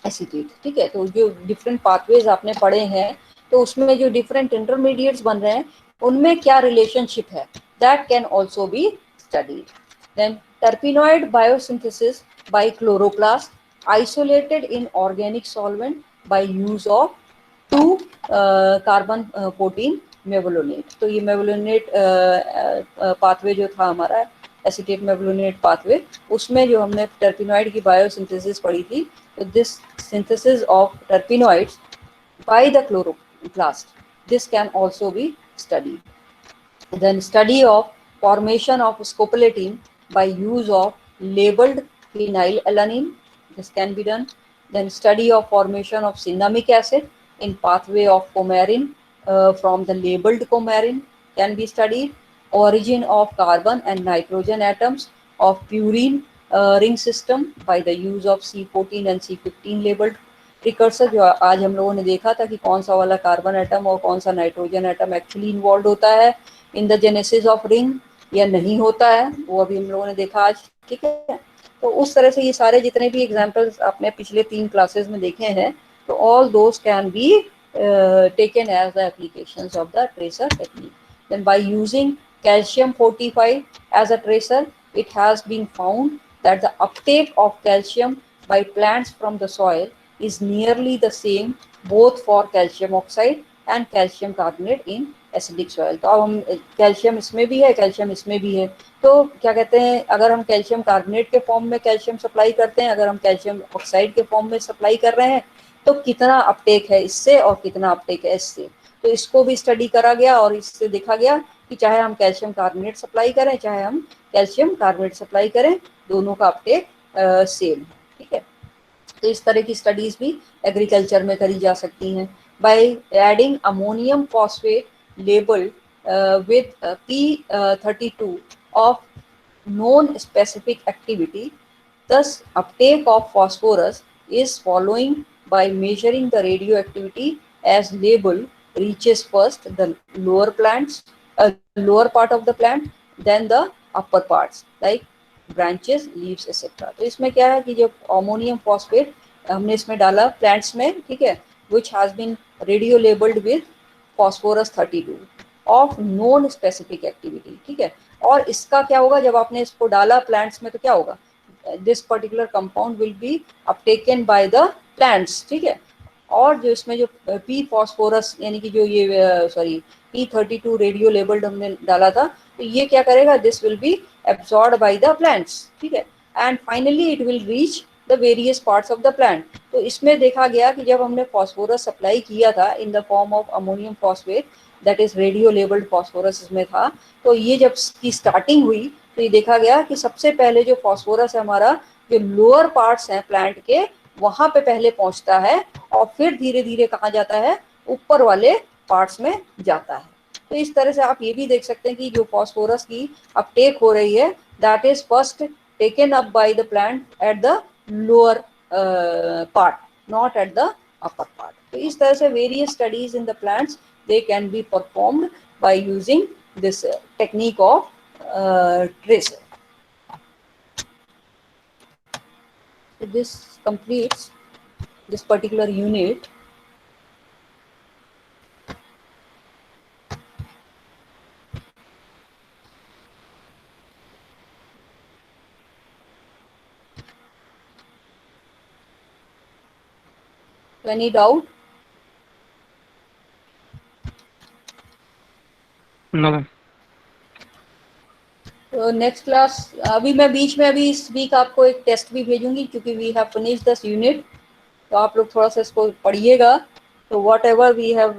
acetate। ठीक है, तो जो डिफरेंट पाथवेज आपने पढ़े हैं, तो उसमें जो डिफरेंट इंटरमीडिएट्स बन रहे हैं, उनमें क्या रिलेशनशिप है, that can also be studied. Then terpenoid biosynthesis by chloroplast isolated in organic solvent by use of 2 carbon 14 mevalonate. तो ये मेवलोनेट पाथवे जो था हमारा एसिटेट मेवलोनेट पाथवे, उसमें जो हमने टर्पिनॉइड की बायोसिंथेसिस पढ़ी थी, तो this synthesis of terpenoids by the chloroplast, this can also be studied। Then study of formation of scopolamine by use of labeled phenylalanine, this can be done। Then study of formation of cinnamic acid in pathway of coumarin from the labeled coumarin can be studied। Origin of carbon and nitrogen atoms of purine ring system by the use of C14 and C15 labeled precursor. जो आज हम लोगों ने देखा था कि कौन सा वाला कार्बन एटम और कौन सा नाइट्रोजन एटम एक्चुअली इन्वॉल्व होता है in the genesis of ring या नहीं होता है, वो अभी हम लोगों ने देखा आज। ठीक है, तो उस तरह से ये सारे जितने भी एग्जांपल्स आपने पिछले 3 क्लासेस में देखे हैं, तो all those can be taken as the applications of the tracer technique. Then by using calcium 45 as a tracer, it has been found that the uptake of calcium by plants from the soil is nearly the same both for calcium oxide and calcium carbonate in acidic soil। तो अब हम calcium इसमें भी है, calcium इसमें भी है, तो क्या कहते हैं, अगर हम कैल्शियम कार्बोनेट के फॉर्म में कैल्शियम सप्लाई करते हैं, अगर हम कैल्शियम ऑक्साइड के फॉर्म में सप्लाई कर रहे हैं, तो कितना अपटेक है इससे और कितना अपटेक है इससे, तो इसको भी स्टडी करा गया और इससे देखा गया कि चाहे हम कैल्शियम कार्बोनेट सप्लाई करें, चाहे हम कैल्शियम कार्बोनेट सप्लाई करें, दोनों का अपटेक सेम। ठीक है, तो इस तरह की स्टडीज भी एग्रीकल्चर में करी जा सकती हैं। By adding ammonium phosphate labelled with P32 of non specific activity, thus uptake of phosphorus is following by measuring the radioactivity as label reaches first the lower plants, lower part of the plant, then the upper parts like branches, leaves etc। तो इसमें क्या है कि जो ammonium phosphate हमने इसमें डाला plants में, ठीक है, which has been radio labeled with phosphorus 32 of non specific activity। ठीक है, और इसका क्या होगा, जब आपने इसको डाला प्लांट्स में, तो क्या होगा, this particular compound will be uptaken by the plants. ठीक है, और जो इसमें जो पी फॉस्फोरस यानी कि जो ये सॉरी P32 रेडियो लेबल्ड हमने डाला था, तो ये क्या करेगा, this will be absorbed bye the plants. ठीक है, and finally it will reach the various parts of the plant. तो इसमें देखा गया कि जब हमने फॉस्फोरस सप्लाई किया था in the form of ammonium phosphate, that is radio labelled phosphorus इसमें था, तो ये जब की स्टार्टिंग हुई, तो ये देखा गया कि सबसे पहले जो फॉस्फोरस है हमारा, जो लोअर पार्ट्स हैं प्लांट के, वहां पे पहले पहुंचता है और फिर धीरे धीरे कहाँ जाता है, ऊपर वाले पार्ट्स में जाता है। तो इस तरह से आप ये भी देख सकते हैं कि जो फॉस्फोरस की अपटेक हो रही है, that is first taken up by the plant at the lower part, not at the upper part. तो इस तरह से various studies in the plants they can be performed by using this technique of tracer। So this completes this particular unit। Any doubt? No, ma'am. तो next class, अभी मैं बीच में अभी इस वीक आपको एक टेस्ट भी भेजूंगी, क्योंकि we have finished this unit, तो आप लोग थोड़ा सा इसको पढ़िएगा। तो whatever we have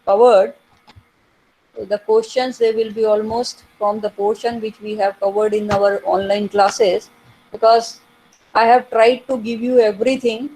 covered, the questions they will be almost from the portion which we have covered in our online classes, because I have tried to give you everything